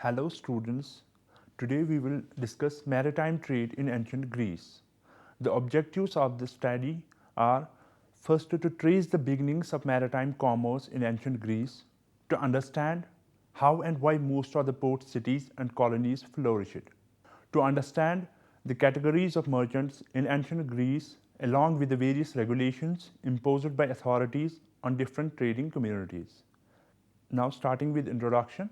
Hello students, today we will discuss maritime trade in ancient Greece. The objectives of this study are first to trace the beginnings of maritime commerce in ancient Greece, to understand how and why most of the port cities and colonies flourished, to understand the categories of merchants in ancient Greece along with the various regulations imposed by authorities on different trading communities. Now starting with introduction.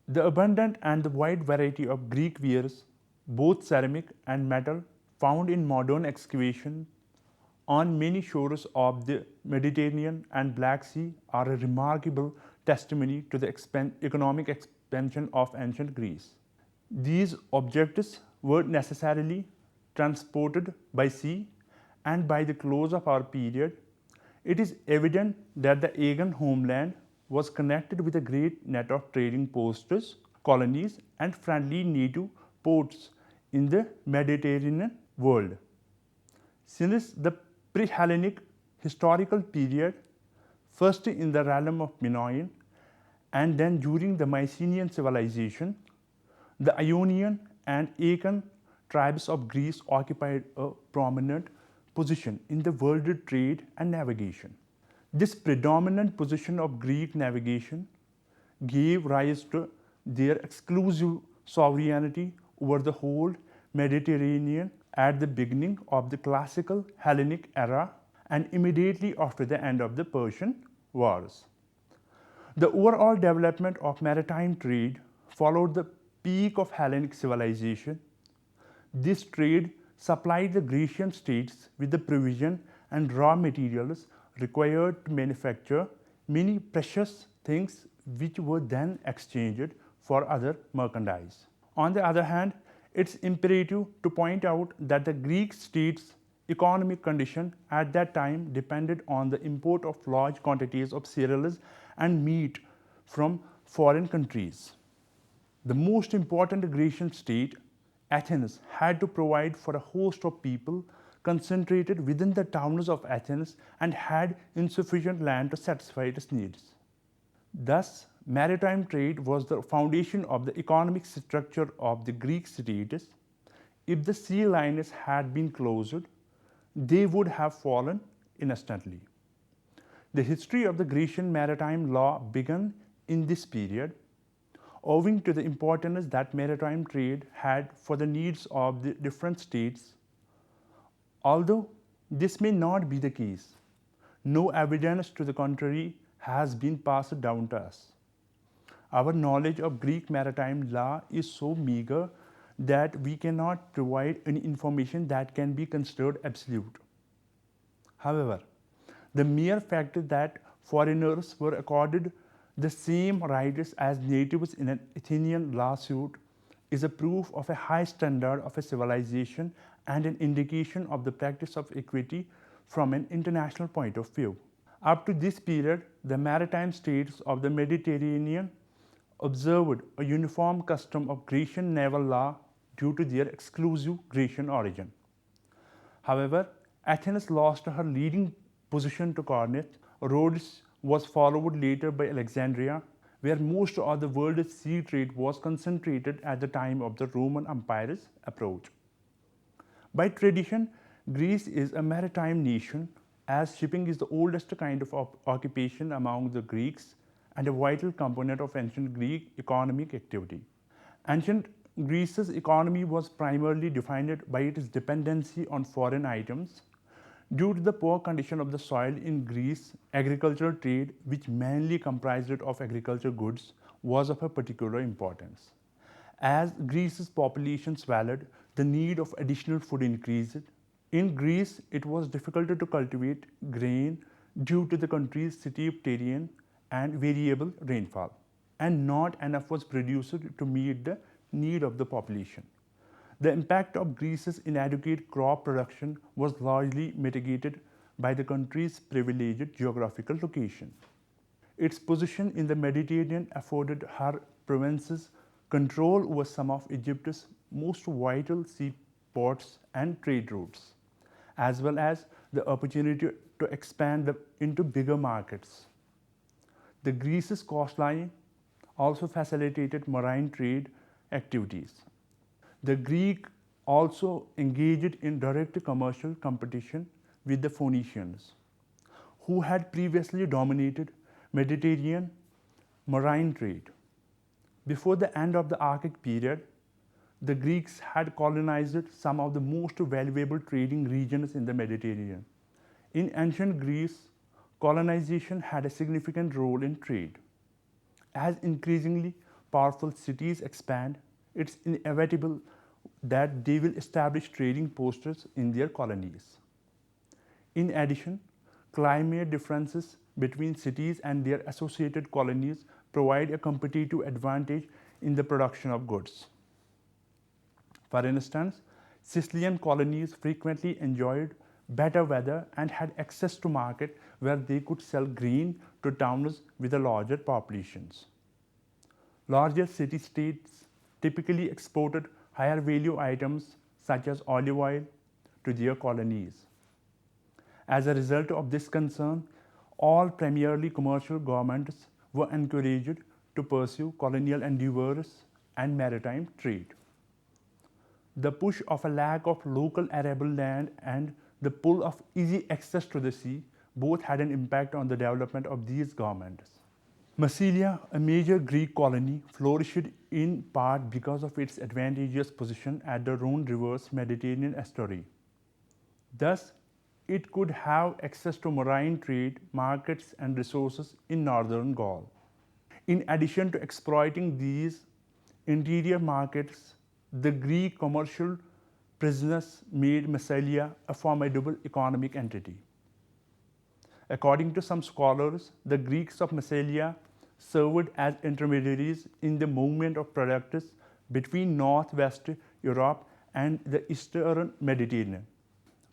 The abundant and the wide variety of Greek wares, both ceramic and metal, found in modern excavation on many shores of the Mediterranean and Black Sea are a remarkable testimony to the economic expansion of ancient Greece. These objects were necessarily transported by sea, and by the close of our period, it is evident that the Aegean homeland was connected with a great net of trading posts, colonies, and friendly native ports in the Mediterranean world. Since the pre-Hellenic historical period, first in the realm of Minoan and then during the Mycenaean civilization, the Ionian and Achaean tribes of Greece occupied a prominent position in the world trade and navigation. This predominant position of Greek navigation gave rise to their exclusive sovereignty over the whole Mediterranean at the beginning of the classical Hellenic era and immediately after the end of the Persian Wars. The overall development of maritime trade followed the peak of Hellenic civilization. This trade supplied the Grecian states with the provision and raw materials required to manufacture many precious things which were then exchanged for other merchandise. On the other hand, it's imperative to point out that the Greek state's economic condition at that time depended on the import of large quantities of cereals and meat from foreign countries. The most important Grecian state, Athens, had to provide for a host of people concentrated within the towns of Athens and had insufficient land to satisfy its needs. Thus, maritime trade was the foundation of the economic structure of the Greek states. If the sea lines had been closed, they would have fallen instantly. The history of the Grecian maritime law began in this period, owing to the importance that maritime trade had for the needs of the different states. Although this may not be the case, no evidence to the contrary has been passed down to us. Our knowledge of Greek maritime law is so meager that we cannot provide any information that can be considered absolute. However, the mere fact that foreigners were accorded the same rights as natives in an Athenian lawsuit is a proof of a high standard of a civilization and an indication of the practice of equity from an international point of view. Up to this period, the maritime states of the Mediterranean observed a uniform custom of Grecian naval law due to their exclusive Grecian origin. However, Athens lost her leading position to Corinth. Rhodes was followed later by Alexandria, where most of the world's sea trade was concentrated at the time of the Roman Empire's approach. By tradition, Greece is a maritime nation, as shipping is the oldest kind of occupation among the Greeks and a vital component of ancient Greek economic activity. Ancient Greece's economy was primarily defined by its dependency on foreign items. Due to the poor condition of the soil in Greece, agricultural trade, which mainly comprised of agricultural goods, was of a particular importance. As Greece's population swelled, the need of additional food increased. In Greece, it was difficult to cultivate grain due to the country's steep terrain and variable rainfall, and not enough was produced to meet the need of the population. The impact of Greece's inadequate crop production was largely mitigated by the country's privileged geographical location. Its position in the Mediterranean afforded her provinces control over some of Egypt's most vital seaports and trade routes, as well as the opportunity to expand into bigger markets. The Greece's coastline also facilitated marine trade activities. The Greek also engaged in direct commercial competition with the Phoenicians, who had previously dominated Mediterranean marine trade. Before the end of the Archaic period, the Greeks had colonized some of the most valuable trading regions in the Mediterranean. In ancient Greece, colonization had a significant role in trade. As increasingly powerful cities expand, it's inevitable that they will establish trading posts in their colonies. In addition, climate differences between cities and their associated colonies provide a competitive advantage in the production of goods. For instance, Sicilian colonies frequently enjoyed better weather and had access to market where they could sell grain to towns with larger populations. Larger city-states typically exported higher value items such as olive oil to their colonies. As a result of this concern, all primarily commercial governments were encouraged to pursue colonial endeavors and maritime trade. The push of a lack of local arable land and the pull of easy access to the sea both had an impact on the development of these governments. Massilia, a major Greek colony, flourished in part because of its advantageous position at the Rhone River's Mediterranean estuary. Thus, it could have access to marine trade, markets, and resources in northern Gaul. In addition to exploiting these interior markets, the Greek commercial business made Massalia a formidable economic entity. According to some scholars, the Greeks of Massalia served as intermediaries in the movement of products between northwest Europe and the eastern Mediterranean.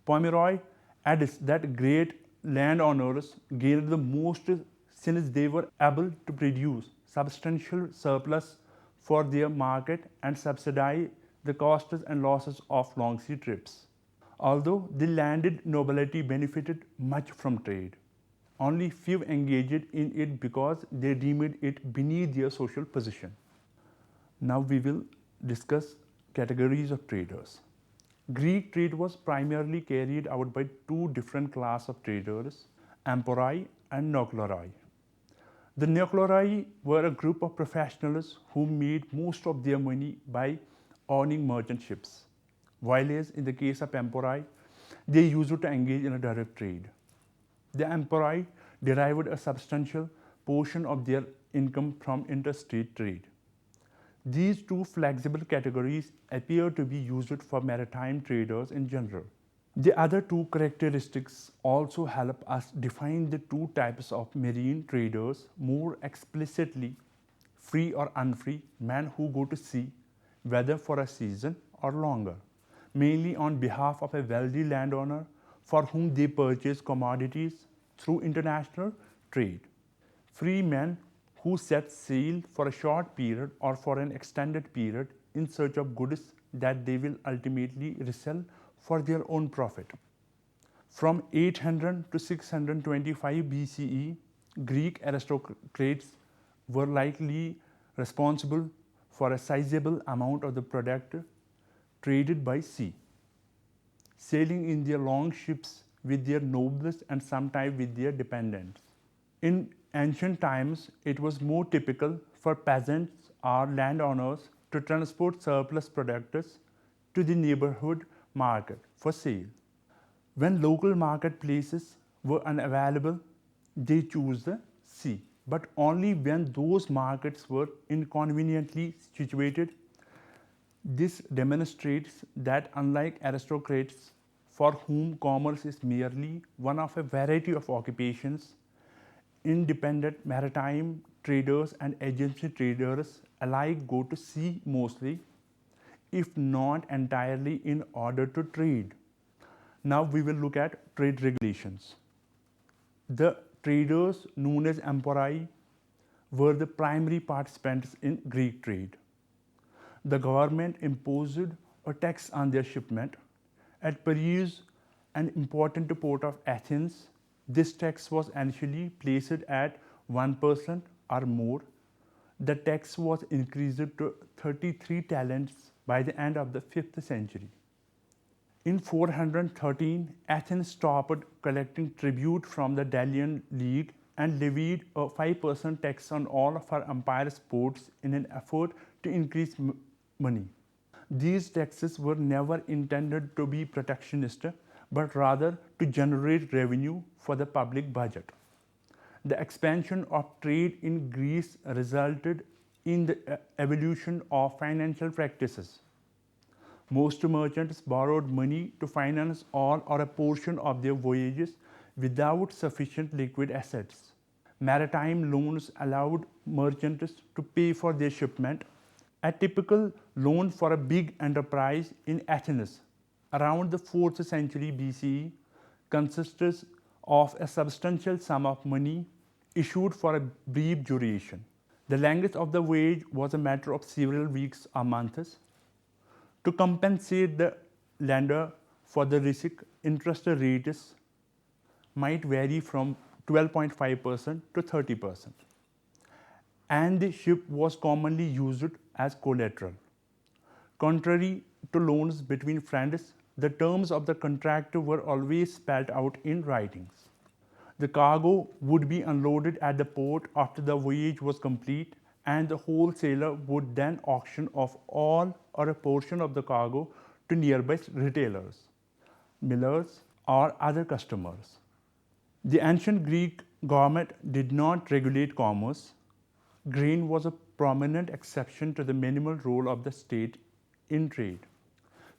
Pomeroy adds that great landowners gained the most since they were able to produce substantial surplus for their market and subsidize the costs and losses of long sea trips. Although the landed nobility benefited much from trade, only few engaged in it because they deemed it beneath their social position. Now we will discuss categories of traders. Greek trade was primarily carried out by two different classes of traders, emporai and nokloroi. The nokloroi were a group of professionals who made most of their money by owning merchant ships, whereas in the case of emporai, they used to engage in a direct trade. The emporai derived a substantial portion of their income from interstate trade. These two flexible categories appear to be used for maritime traders in general. The other two characteristics also help us define the two types of marine traders more explicitly: free or unfree, men who go to sea, whether for a season or longer, mainly on behalf of a wealthy landowner for whom they purchase commodities through international trade. Free men who set sail for a short period or for an extended period in search of goods that they will ultimately resell for their own profit. From 800 to 625 BCE, Greek aristocrats were likely responsible for a sizable amount of the product traded by sea, sailing in their long ships with their nobles and sometimes with their dependents. In ancient times, it was more typical for peasants or landowners to transport surplus products to the neighborhood market for sale. When local marketplaces were unavailable, they chose the sea, but only when those markets were inconveniently situated. This demonstrates that unlike aristocrats, for whom commerce is merely one of a variety of occupations, independent maritime traders and agency traders alike go to sea mostly, if not entirely, in order to trade. Now we will look at trade regulations. The traders known as emporai were the primary participants in Greek trade. The government imposed a tax on their shipment. At Piraeus, an important port of Athens, this tax was initially placed at 1% or more, The tax was increased to 33 talents by the end of the 5th century. In 413, Athens stopped collecting tribute from the Delian League and levied a 5% tax on all of her empire's ports in an effort to increase money. These taxes were never intended to be protectionist, but rather to generate revenue for the public budget. The expansion of trade in Greece resulted in the evolution of financial practices. Most merchants borrowed money to finance all or a portion of their voyages without sufficient liquid assets. Maritime loans allowed merchants to pay for their shipment. A typical loan for a big enterprise in Athens around the 4th century BCE consisted of a substantial sum of money issued for a brief duration. The length of the voyage was a matter of several weeks or months. To compensate the lender for the risk, interest rates might vary from 12.5% to 30%, and the ship was commonly used as collateral. Contrary to loans between friends, the terms of the contract were always spelled out in writings. The cargo would be unloaded at the port after the voyage was complete, and the wholesaler would then auction off all or a portion of the cargo to nearby retailers, millers, or other customers. The ancient Greek government did not regulate commerce. Grain was a prominent exception to the minimal role of the state in trade.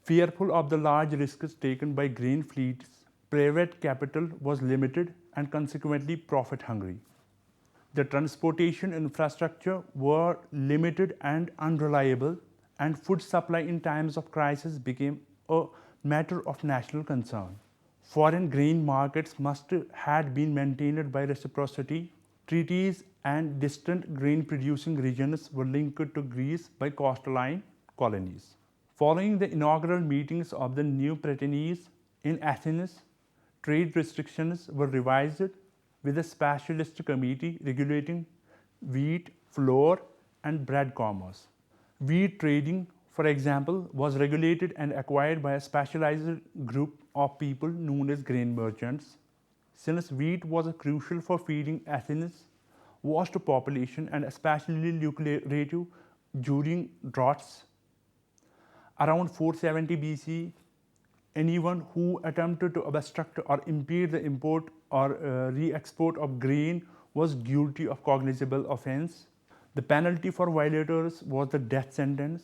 Fearful of the large risks taken by grain fleets, private capital was limited and consequently profit hungry. The transportation infrastructure were limited and unreliable, and food supply in times of crisis became a matter of national concern. Foreign grain markets must have been maintained by reciprocity. Treaties and distant grain producing regions were linked to Greece by coastline colonies. Following the inaugural meetings of the new Prytanes in Athens, trade restrictions were revised with a specialist committee regulating wheat, flour, and bread commerce. Wheat trading, for example, was regulated and acquired by a specialized group of people known as grain merchants. Since wheat was crucial for feeding Athens' vast population and especially lucrative during droughts, around 470 BC, anyone who attempted to obstruct or impede the import or re-export of grain was guilty of cognizable offense. The penalty for violators was the death sentence.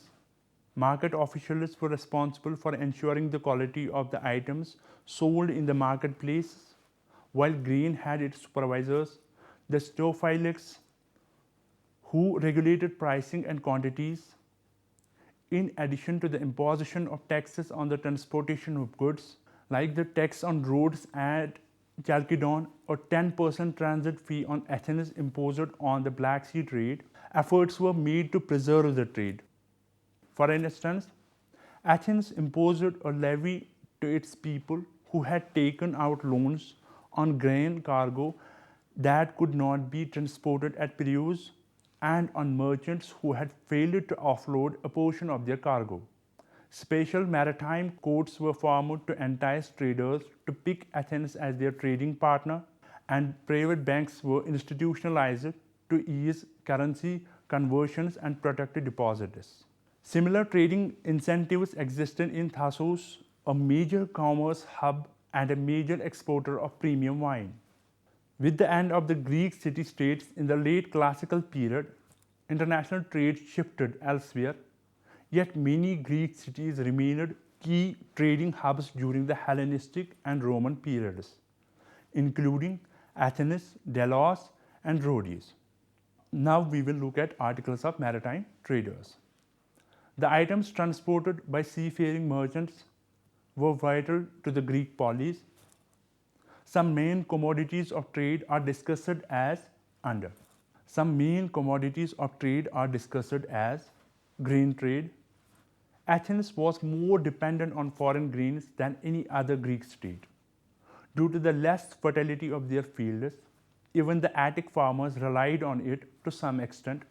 Market officials were responsible for ensuring the quality of the items sold in the marketplace, while grain had its supervisors, the stophilics, who regulated pricing and quantities. In addition to the imposition of taxes on the transportation of goods, like the tax on roads at Chalcedon or 10% transit fee on Athens imposed on the Black Sea trade, efforts were made to preserve the trade. For instance, Athens imposed a levy to its people who had taken out loans on grain cargo that could not be transported at Piraeus, and on merchants who had failed to offload a portion of their cargo. Special maritime courts were formed to entice traders to pick Athens as their trading partner, and private banks were institutionalized to ease currency conversions and protect depositors. Similar trading incentives existed in Thassos, a major commerce hub and a major exporter of premium wine. With the end of the Greek city-states in the late classical period, international trade shifted elsewhere, yet many Greek cities remained key trading hubs during the Hellenistic and Roman periods, including Athens, Delos, and Rhodes. Now we will look at articles of maritime traders. The items transported by seafaring merchants were vital to the Greek polis. Some main commodities of trade are discussed as under. Some main commodities of trade are discussed as grain trade. Athens was more dependent on foreign grains than any other Greek state. Due to the less fertility of their fields, even the Attic farmers relied on it to some extent.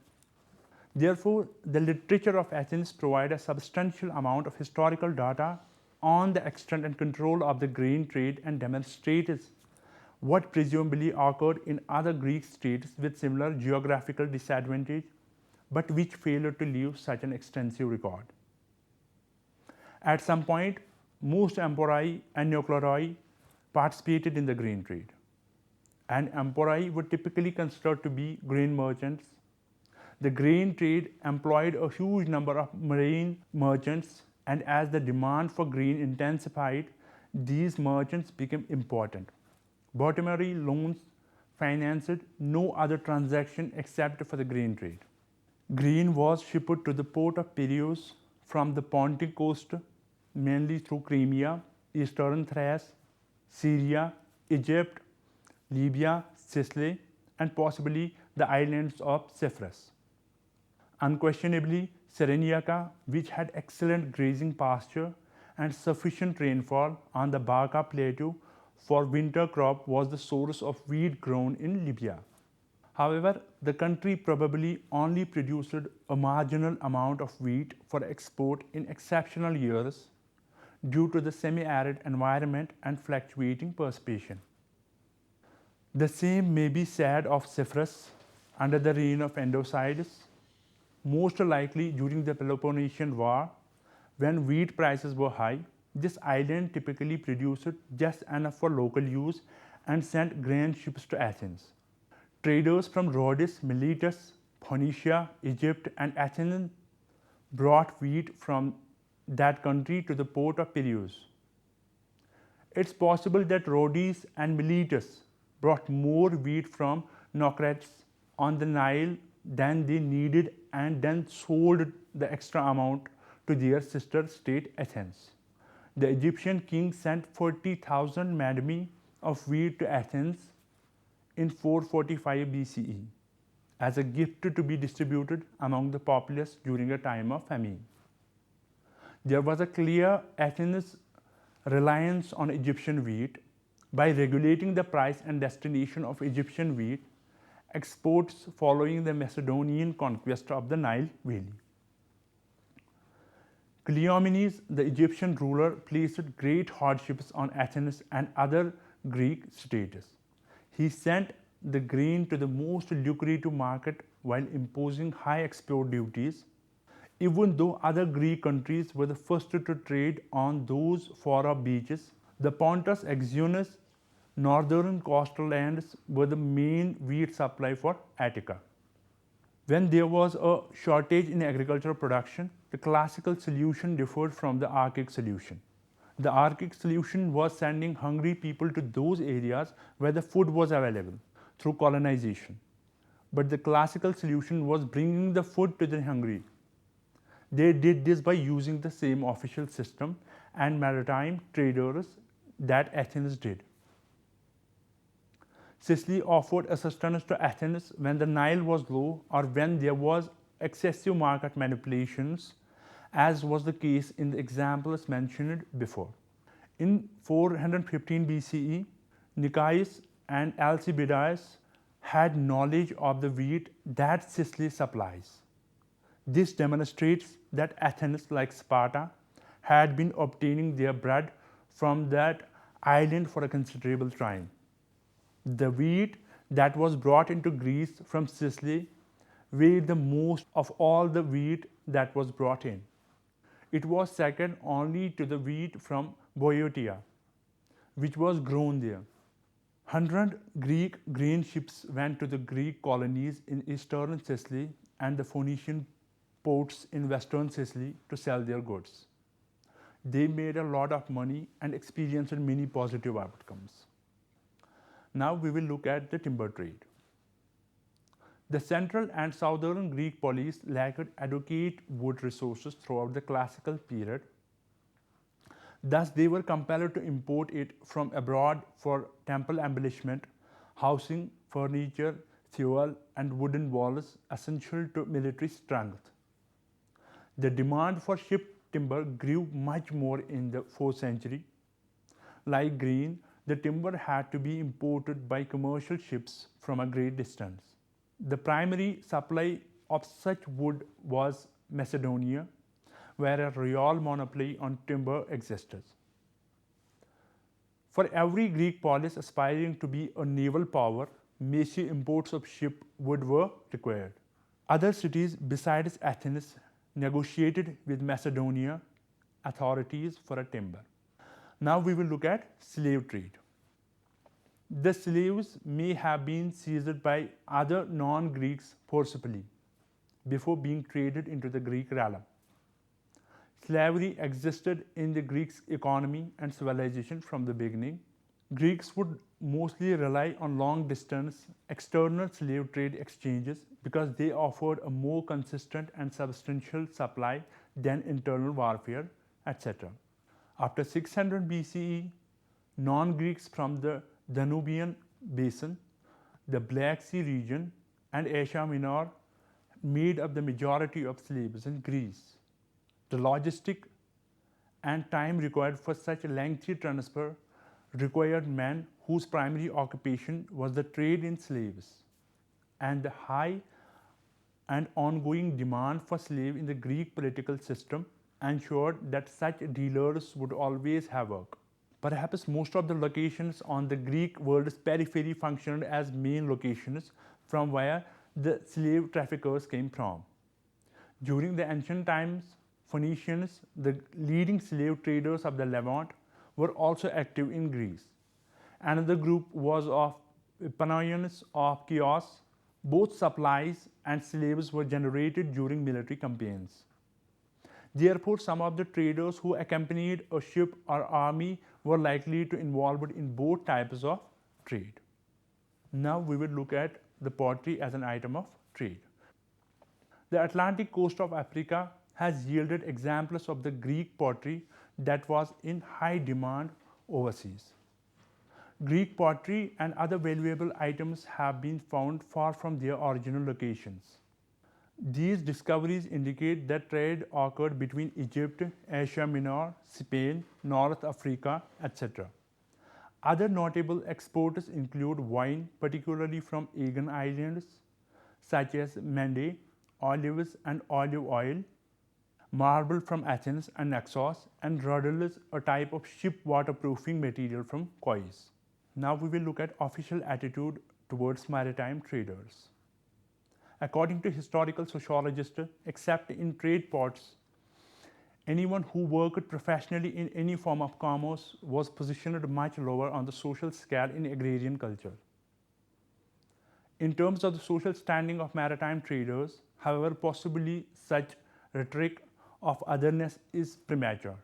Therefore, the literature of Athens provides a substantial amount of historical data on the extent and control of the grain trade and demonstrates what presumably occurred in other Greek states with similar geographical disadvantage, but which failed to leave such an extensive record. At some point, most emporii and nucleari participated in the grain trade, and emporii were typically considered to be grain merchants. The grain trade employed a huge number of marine merchants, and as the demand for grain intensified, these merchants became important. Bottomary loans financed no other transaction except for the grain trade. Grain was shipped to the port of Piraeus from the Pontic coast, mainly through Crimea, eastern Thrace, Syria, Egypt, Libya, Sicily, and possibly the islands of Cyprus. Unquestionably, Cyrenaica, which had excellent grazing pasture and sufficient rainfall on the Barca plateau for winter crop, was the source of wheat grown in Libya. However, the country probably only produced a marginal amount of wheat for export in exceptional years due to the semi-arid environment and fluctuating precipitation. The same may be said of Cyprus under the reign of Andocides, most likely during the Peloponnesian War, when wheat prices were high. This island typically produced just enough for local use and sent grain ships to Athens. Traders from Rhodes, Miletus, Phoenicia, Egypt, and Athens brought wheat from that country to the port of Piraeus. It's possible that Rhodes and Miletus brought more wheat from Naucratis on the Nile than they needed and then sold the extra amount to their sister state Athens. The Egyptian king sent 40,000 madmi of wheat to Athens in 445 BCE as a gift to be distributed among the populace during a time of famine. There was a clear Athens reliance on Egyptian wheat. By regulating the price and destination of Egyptian wheat, exports following the Macedonian conquest of the Nile Valley. Cleomenes, the Egyptian ruler, placed great hardships on Athens and other Greek states. He sent the grain to the most lucrative market while imposing high export duties. Even though other Greek countries were the first to trade on those far-off beaches, the Pontus, Exyonus, northern coastal lands were the main wheat supply for Attica. When there was a shortage in agricultural production, the classical solution differed from the archaic solution. The archaic solution was sending hungry people to those areas where the food was available through colonization. But the classical solution was bringing the food to the hungry. They did this by using the same official system and maritime traders that Athens did. Sicily offered assistance to Athens when the Nile was low or when there was excessive market manipulations, as was the case in the examples mentioned before. In 415 BCE, Nicaeus and Alcibiades had knowledge of the wheat that Sicily supplies. This demonstrates that Athens, like Sparta, had been obtaining their bread from that island for a considerable time. The wheat that was brought into Greece from Sicily weighed the most of all the wheat that was brought in. It was second only to the wheat from Boeotia, which was grown there. 100 Greek grain ships went to the Greek colonies in eastern Sicily and the Phoenician ports in western Sicily to sell their goods. They made a lot of money and experienced many positive outcomes. Now we will look at the timber trade. The central and southern Greek polis lacked adequate wood resources throughout the classical period. Thus, they were compelled to import it from abroad for temple embellishment, housing, furniture, fuel, and wooden walls essential to military strength. The demand for ship timber grew much more in the 4th century. Like grain, the timber had to be imported by commercial ships from a great distance. The primary supply of such wood was Macedonia, where a royal monopoly on timber existed. For every Greek polis aspiring to be a naval power, massive imports of ship wood were required. Other cities besides Athens negotiated with Macedonia authorities for a timber. Now we will look at slave trade. The slaves may have been seized by other non-Greeks forcibly before being traded into the Greek realm. Slavery existed in the Greeks' economy and civilization from the beginning. Greeks would mostly rely on long distance external slave trade exchanges because they offered a more consistent and substantial supply than internal warfare, etc. After 600 BCE, non Greeks from the Danubian basin, the Black Sea region, and Asia Minor made up the majority of slaves in Greece. The logistic and time required for such a lengthy transfer required men whose primary occupation was the trade in slaves, and the high and ongoing demand for slaves in the Greek political system ensured that such dealers would always have work. Perhaps most of the locations on the Greek world's periphery functioned as main locations from where the slave traffickers came from. During the ancient times, Phoenicians, the leading slave traders of the Levant, were also active in Greece. Another group was of Pannonians of Chios. Both supplies and slaves were generated during military campaigns. Therefore, some of the traders who accompanied a ship or army were likely to involved in both types of trade. Now we will look at the pottery as an item of trade. The Atlantic coast of Africa has yielded examples of the Greek pottery that was in high demand overseas. Greek pottery and other valuable items have been found far from their original locations. These discoveries indicate that trade occurred between Egypt, Asia Minor, Spain, North Africa, etc. Other notable exports include wine, particularly from Aegean Islands, such as Mende, olives and olive oil, marble from Athens and Naxos, and ruddles, a type of ship waterproofing material from Chios. Now we will look at official attitude towards maritime traders. According to historical sociologists, except in trade ports, anyone who worked professionally in any form of commerce was positioned much lower on the social scale in agrarian culture. In terms of the social standing of maritime traders, however, possibly such rhetoric of otherness is premature.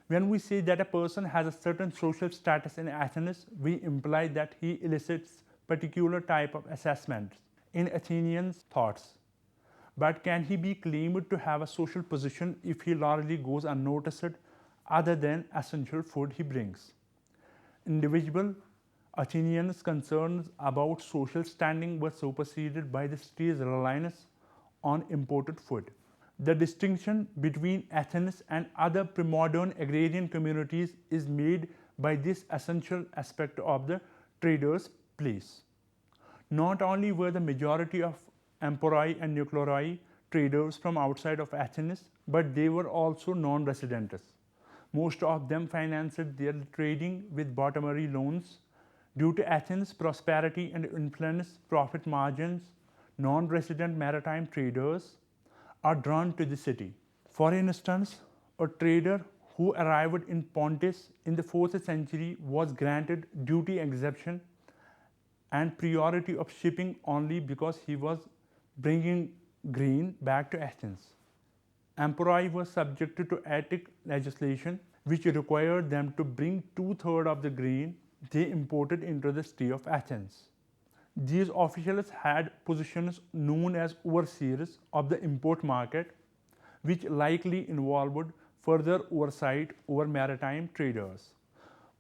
When we say that a person has a certain social status in Athens, we imply that he elicits particular type of assessments in Athenians' thoughts. But can he be claimed to have a social position if he largely goes unnoticed other than essential food he brings? Individual Athenians' concerns about social standing were superseded by the city's reliance on imported food. The distinction between Athens and other pre-modern agrarian communities is made by this essential aspect of the trader's place. Not only were the majority of emporoi and nucleoroi traders from outside of Athens, but they were also non-residents. Most of them financed their trading with bottomary loans. Due to Athens' prosperity and influence profit margins, non-resident maritime traders are drawn to the city. For instance, a trader who arrived in Pontus in the 4th century was granted duty exemption and priority of shipping only because he was bringing grain back to Athens. Emperors were subjected to Attic legislation, which required them to bring 2/3 of the grain they imported into the city of Athens. These officials had positions known as overseers of the import market, which likely involved further oversight over maritime traders.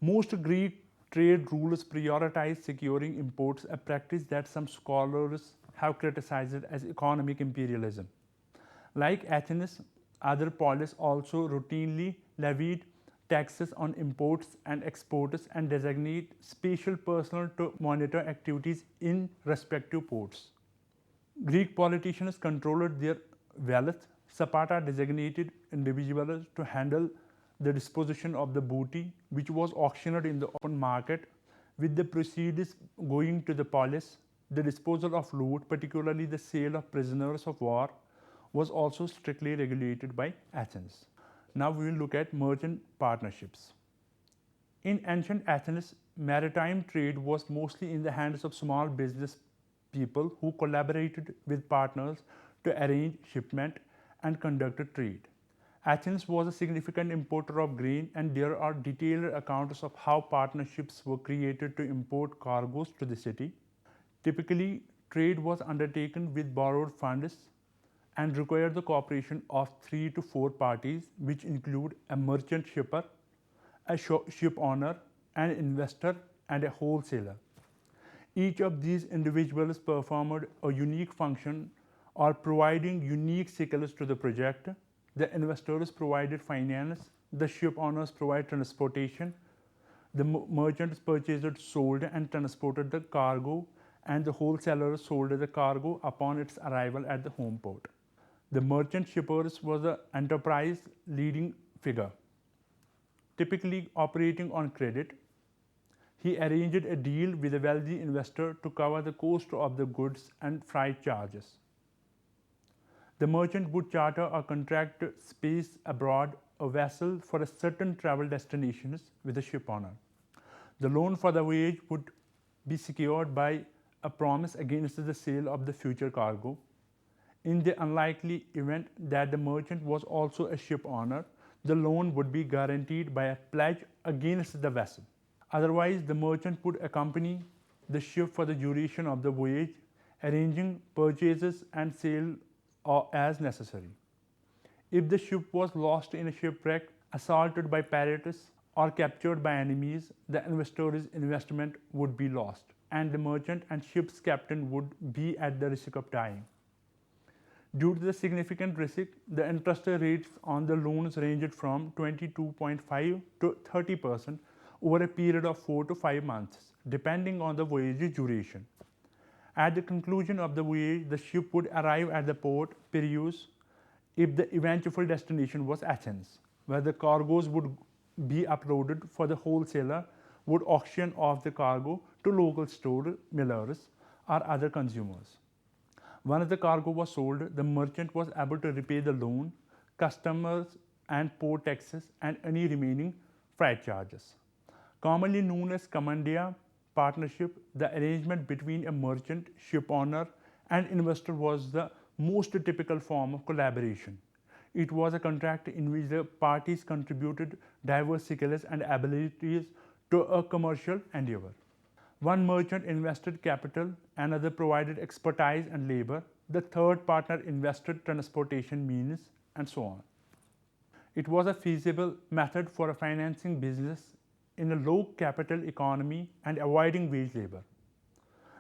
Most Greek trade rules prioritize securing imports, a practice that some scholars have criticized as economic imperialism. Like Athens, other polis also routinely levied taxes on imports and exports and designate special personnel to monitor activities in respective ports. Greek politicians controlled their wealth. Sparta designated individuals to handle the disposition of the booty, which was auctioned in the open market, with the proceeds going to the polis. The disposal of loot, particularly the sale of prisoners of war, was also strictly regulated by Athens. Now we will look at merchant partnerships. In ancient Athens, maritime trade was mostly in the hands of small business people who collaborated with partners to arrange shipment and conduct trade. Athens was a significant importer of grain, and there are detailed accounts of how partnerships were created to import cargoes to the city. Typically, trade was undertaken with borrowed funds and required the cooperation of 3 to 4 parties, which include a merchant shipper, a ship owner, an investor, and a wholesaler. Each of these individuals performed a unique function or providing unique skills to the project. The investors provided finance, the ship owners provided transportation, the merchants purchased, sold, and transported the cargo, and the wholesalers sold the cargo upon its arrival at the home port. The merchant shippers was the enterprise leading figure, typically operating on credit. He arranged a deal with a wealthy investor to cover the cost of the goods and freight charges. The merchant would charter or contract space abroad a vessel for a certain travel destinations with the ship owner. The loan for the voyage would be secured by a promise against the sale of the future cargo. In the unlikely event that the merchant was also a ship owner, the loan would be guaranteed by a pledge against the vessel. Otherwise, the merchant would accompany the ship for the duration of the voyage, arranging purchases and sale as necessary. If the ship was lost in a shipwreck, assaulted by pirates, or captured by enemies, the investor's investment would be lost, and the merchant and ship's captain would be at the risk of dying. Due to the significant risk, the interest rates on the loans ranged from 22.5 to 30% over a period of 4 to 5 months, depending on the voyage duration. At the conclusion of the voyage, the ship would arrive at the port Piraeus if the eventual destination was Athens, where the cargoes would be uploaded, for the wholesaler would auction off the cargo to local store millers or other consumers. Once the cargo was sold, the merchant was able to repay the loan, customers and port taxes, and any remaining freight charges. Commonly known as commandia partnership, the arrangement between a merchant, ship owner, and investor was the most typical form of collaboration. It was a contract in which the parties contributed diverse skills and abilities to a commercial endeavor. One merchant invested capital, another provided expertise and labor, the third partner invested transportation means, and so on. It was a feasible method for financing business in a low capital economy and avoiding wage labor.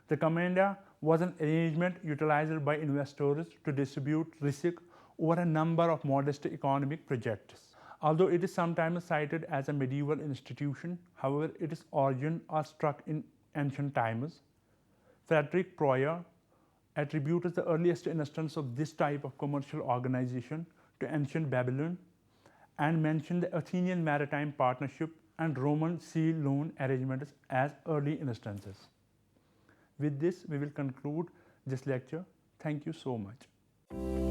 The commandia was an arrangement utilized by investors to distribute risk over a number of modest economic projects. Although it is sometimes cited as a medieval institution, however, its origins are struck in ancient times. Frederick Proyer attributes the earliest instance of this type of commercial organization to ancient Babylon and mentioned the Athenian maritime partnership and Roman sea loan arrangements as early instances. With this, we will conclude this lecture. Thank you so much.